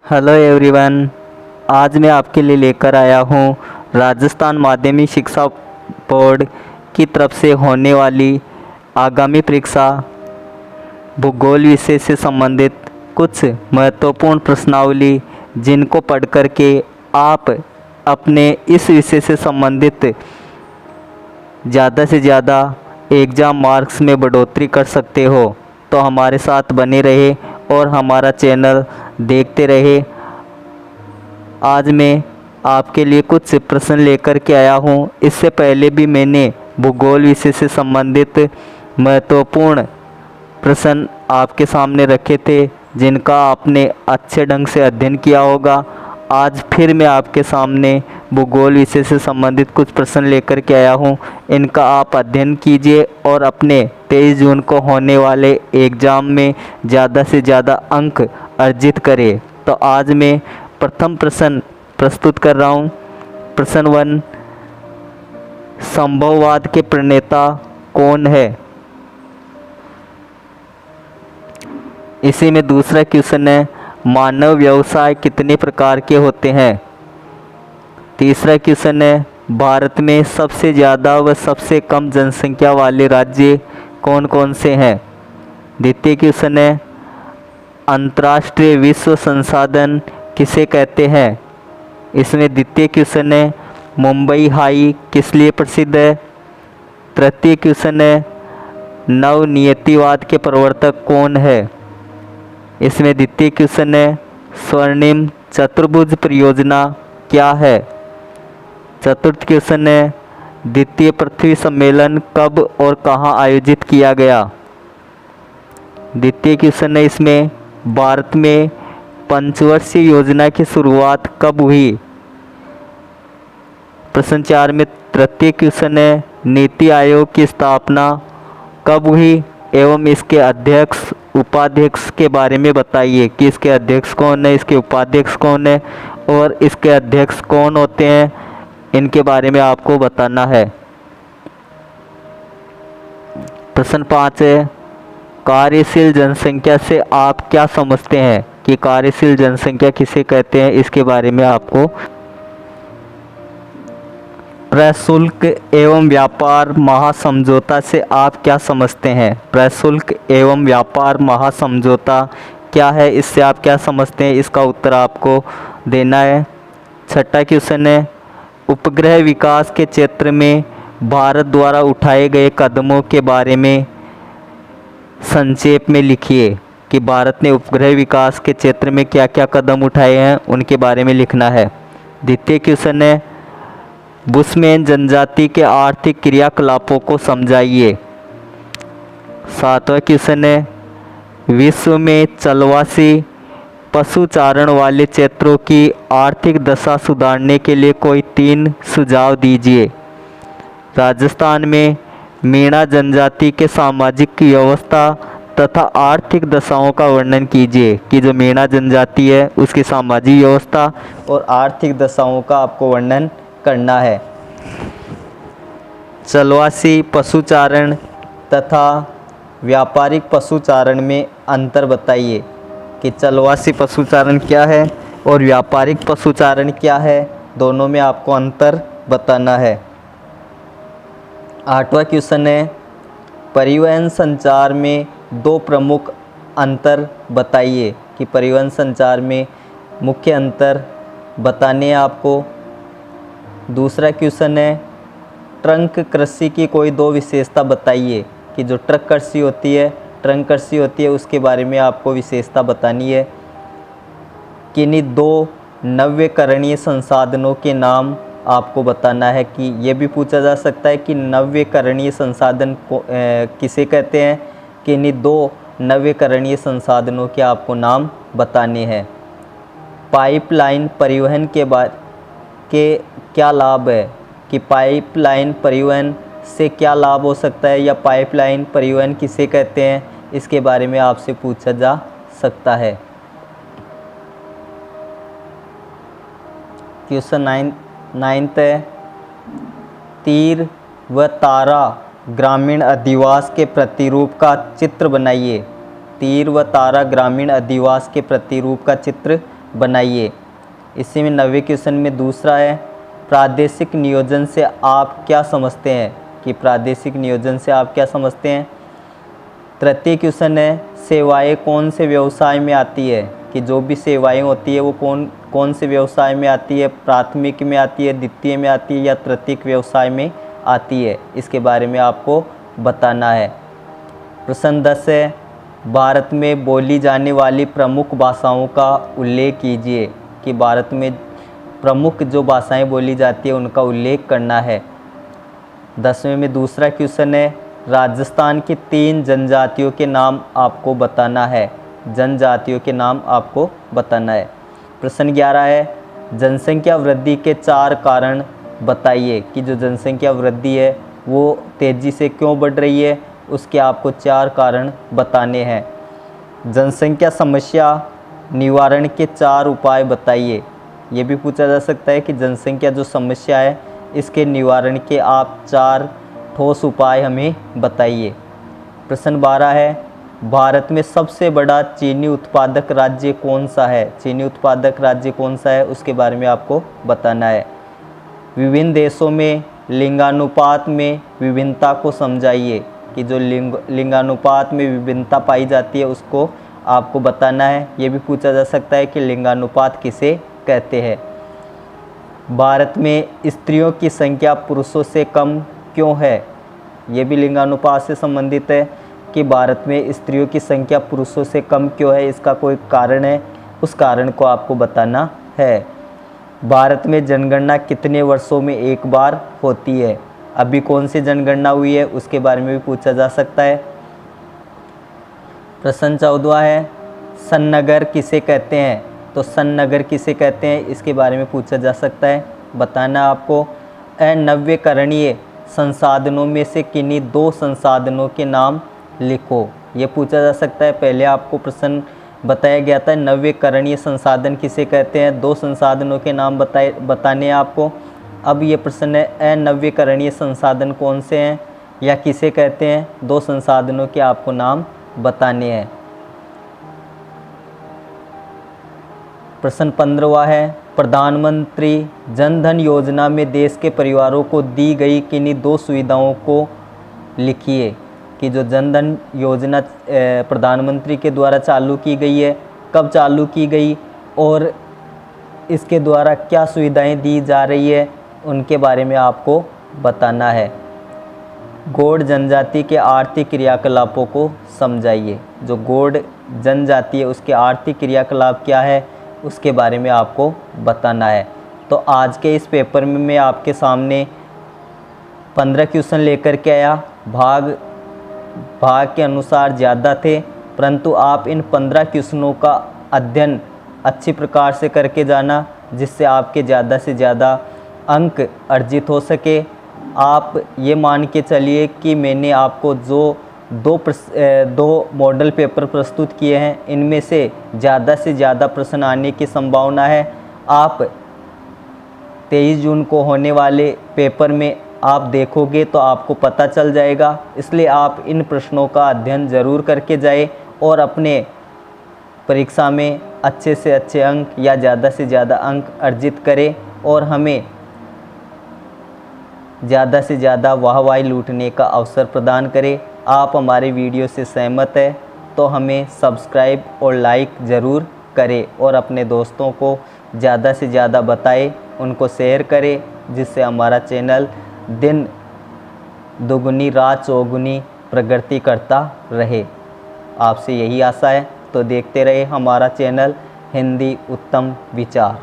Hello everyone. आज मैं आपके लिए लेकर आया हूँ राजस्थान माध्यमिक शिक्षा बोर्ड की तरफ से होने वाली आगामी परीक्षा भूगोल विषय से संबंधित कुछ महत्वपूर्ण प्रश्नावली, जिनको पढ़ कर के आप अपने इस विषय से संबंधित ज़्यादा से ज़्यादा एग्ज़ाम मार्क्स में बढ़ोतरी कर सकते हो। तो हमारे साथ बने रहे और हमारा चैनल देखते रहे। आज मैं आपके लिए कुछ प्रश्न लेकर के आया हूँ। इससे पहले भी मैंने भूगोल विषय से संबंधित महत्वपूर्ण प्रश्न आपके सामने रखे थे, जिनका आपने अच्छे ढंग से अध्ययन किया होगा। आज फिर मैं आपके सामने भूगोल विषय से संबंधित कुछ प्रश्न लेकर के आया हूँ। इनका आप अध्ययन कीजिए और अपने 23 जून को होने वाले एग्ज़ाम में ज़्यादा से ज़्यादा अंक अर्जित करें। तो आज मैं प्रथम प्रश्न प्रस्तुत कर रहा हूँ। प्रश्न 1, संभववाद के प्रणेता कौन है? इसी में दूसरा क्वेश्चन है, मानव व्यवसाय कितने प्रकार के होते हैं? तीसरा क्वेश्चन है, भारत में सबसे ज़्यादा व सबसे कम जनसंख्या वाले राज्य कौन कौन से हैं? द्वितीय क्वेश्चन है, अंतर्राष्ट्रीय विश्व संसाधन किसे कहते हैं? इसमें द्वितीय क्वेश्चन है, मुंबई हाई किस लिए प्रसिद्ध है? तृतीय क्वेश्चन है, नवनियतिवाद के प्रवर्तक कौन है? इसमें द्वितीय क्वेश्चन है, स्वर्णिम चतुर्भुज परियोजना क्या है? चतुर्थ क्वेश्चन है, द्वितीय पृथ्वी सम्मेलन कब और कहाँ आयोजित किया गया? द्वितीय क्वेश्चन है इसमें, भारत में पंचवर्षीय योजना की शुरुआत कब हुई? प्रश्न 4 में तृतीय क्वेश्चन है, नीति आयोग की स्थापना कब हुई एवं इसके अध्यक्ष उपाध्यक्ष के बारे में बताइए कि इसके अध्यक्ष कौन है, इसके उपाध्यक्ष कौन है और इसके अध्यक्ष कौन होते हैं, इनके बारे में आपको बताना है। प्रश्न 5 है, कार्यशील जनसंख्या से आप क्या समझते हैं कि कार्यशील जनसंख्या किसे कहते हैं? इसके बारे में आपको। प्रशुल्क एवं व्यापार महासमझौता से आप क्या समझते हैं? प्रशुल्क एवं व्यापार महासमझौता क्या है, इससे आप क्या समझते हैं? इसका उत्तर आपको देना है। छठा क्वेश्चन है, उपग्रह विकास के क्षेत्र में भारत द्वारा उठाए गए कदमों के बारे में संक्षेप में लिखिए कि भारत ने उपग्रह विकास के क्षेत्र में क्या क्या कदम उठाए हैं, उनके बारे में लिखना है। द्वितीय क्वेश्चन है, बुशमैन जनजाति के आर्थिक क्रियाकलापों को समझाइए। सातवां क्वेश्चन है, विश्व में चलवासी पशुचारण वाले क्षेत्रों की आर्थिक दशा सुधारने के लिए कोई 3 सुझाव दीजिए। राजस्थान में मीणा जनजाति के सामाजिक व्यवस्था तथा आर्थिक दशाओं का वर्णन कीजिए कि जो मीणा जनजाति है उसकी सामाजिक व्यवस्था और आर्थिक दशाओं का आपको वर्णन करना है। चलवासी पशुचारण तथा व्यापारिक पशुचारण में अंतर बताइए कि चलवासी पशुचारण क्या है और व्यापारिक पशुचारण क्या है, दोनों में आपको अंतर बताना है। आठवां क्वेश्चन है, परिवहन संचार में 2 प्रमुख अंतर बताइए कि परिवहन संचार में मुख्य अंतर बताने हैं आपको। दूसरा क्वेश्चन है, ट्रंक कृषि की कोई 2 विशेषता बताइए कि जो ट्रक कृषि होती है, ट्रंक कृषि होती है, उसके बारे में आपको विशेषता बतानी है। किन्हीं 2 नवीकरणीय संसाधनों के नाम आपको बताना है कि ये भी पूछा जा सकता है कि नवीकरणीय संसाधन को किसे कहते हैं। किन्हीं 2 नवीकरणीय संसाधनों के आपको नाम बताने हैं। पाइपलाइन परिवहन के क्या लाभ है कि पाइपलाइन परिवहन से क्या लाभ हो सकता है या पाइपलाइन परिवहन किसे कहते हैं, इसके बारे में आपसे पूछा जा सकता है। क्वेश्चन 9 है, तीर व तारा ग्रामीण अधिवास के प्रतिरूप का चित्र बनाइए। तीर व तारा ग्रामीण अधिवास के प्रतिरूप का चित्र बनाइए। इसी में 90वें क्वेश्चन में दूसरा है, प्रादेशिक नियोजन से आप क्या समझते हैं, कि प्रादेशिक नियोजन से आप क्या समझते हैं। तृतीय क्वेश्चन है, सेवाएं कौन से व्यवसाय में आती है, कि जो भी सेवाएं होती है वो कौन से व्यवसाय में आती है, प्राथमिक में आती है, द्वितीय में आती है या तृतीयक व्यवसाय में आती है, इसके बारे में आपको बताना है। प्रश्न 10 है, भारत में बोली जाने वाली प्रमुख भाषाओं का उल्लेख कीजिए, कि भारत में प्रमुख जो भाषाएं बोली जाती है उनका उल्लेख करना है। 10वें में दूसरा क्वेश्चन है, राजस्थान की 3 जनजातियों के नाम आपको बताना है, जनजातियों के नाम आपको बताना है। प्रश्न 11 है, जनसंख्या वृद्धि के 4 कारण बताइए, कि जो जनसंख्या वृद्धि है वो तेज़ी से क्यों बढ़ रही है, उसके आपको 4 कारण बताने हैं। जनसंख्या समस्या निवारण के 4 उपाय बताइए, ये भी पूछा जा सकता है कि जनसंख्या जो समस्या है इसके निवारण के आप 4 ठोस उपाय हमें बताइए। प्रश्न 12 है, भारत में सबसे बड़ा चीनी उत्पादक राज्य कौन सा है, चीनी उत्पादक राज्य कौन सा है, उसके बारे में आपको बताना है। विभिन्न देशों में लिंगानुपात में विभिन्नता को समझाइए, कि जो लिंगानुपात में विभिन्नता पाई जाती है उसको आपको बताना है। ये भी पूछा जा सकता है कि लिंगानुपात किसे कहते हैं। भारत में स्त्रियों की संख्या पुरुषों से कम क्यों है, ये भी लिंगानुपात से संबंधित है, कि भारत में स्त्रियों की संख्या पुरुषों से कम क्यों है, इसका कोई कारण है, उस कारण को आपको बताना है। भारत में जनगणना कितने वर्षों में एक बार होती है, अभी कौन सी जनगणना हुई है उसके बारे में भी पूछा जा सकता है। प्रश्न 14 है, सन्नगर किसे कहते हैं, तो सन्नगर किसे कहते हैं इसके बारे में पूछा जा सकता है, बताना आपको। अनवीकरणीय संसाधनों में से किन्हीं 2 संसाधनों के नाम लिखो, ये पूछा जा सकता है। पहले आपको प्रश्न बताया गया था नवीकरणीय संसाधन किसे कहते हैं, 2 संसाधनों के नाम बताने आपको। अब ये प्रश्न है, अनवीकरणीय संसाधन कौन से हैं या किसे कहते हैं, 2 संसाधनों के आपको नाम बताने हैं। प्रश्न 15वां है, प्रधानमंत्री जन धन योजना में देश के परिवारों को दी गई किन्हीं 2 सुविधाओं को लिखिए, कि जो जन धन योजना प्रधानमंत्री के द्वारा चालू की गई है, कब चालू की गई और इसके द्वारा क्या सुविधाएं दी जा रही है, उनके बारे में आपको बताना है। गौड़ जनजाति के आर्थिक क्रियाकलापों को समझाइए, जो गौड़ जनजाति है उसके आर्थिक क्रियाकलाप क्या है उसके बारे में आपको बताना है। तो आज के इस पेपर में मैं आपके सामने 15 क्वेश्चन लेकर के आया। भाग के अनुसार ज़्यादा थे, परंतु आप इन 15 क्वेश्चनों का अध्ययन अच्छी प्रकार से करके जाना, जिससे आपके ज़्यादा से ज़्यादा अंक अर्जित हो सके। आप ये मान के चलिए कि मैंने आपको जो 2 मॉडल पेपर प्रस्तुत किए हैं, इनमें से ज़्यादा प्रश्न आने की संभावना है। आप 23 जून को होने वाले पेपर में आप देखोगे तो आपको पता चल जाएगा। इसलिए आप इन प्रश्नों का अध्ययन ज़रूर करके जाए और अपने परीक्षा में अच्छे से अच्छे अंक या ज़्यादा से ज़्यादा अंक अर्जित करें और हमें ज़्यादा से ज़्यादा वाहवाही लूटने का अवसर प्रदान करें। आप हमारे वीडियो से सहमत है तो हमें सब्सक्राइब और लाइक ज़रूर करें और अपने दोस्तों को ज़्यादा से ज़्यादा बताएं, उनको शेयर करें, जिससे हमारा चैनल दिन दुगुनी रात चौगुनी प्रगति करता रहे। आपसे यही आशा है, तो देखते रहे हमारा चैनल हिंदी उत्तम विचार।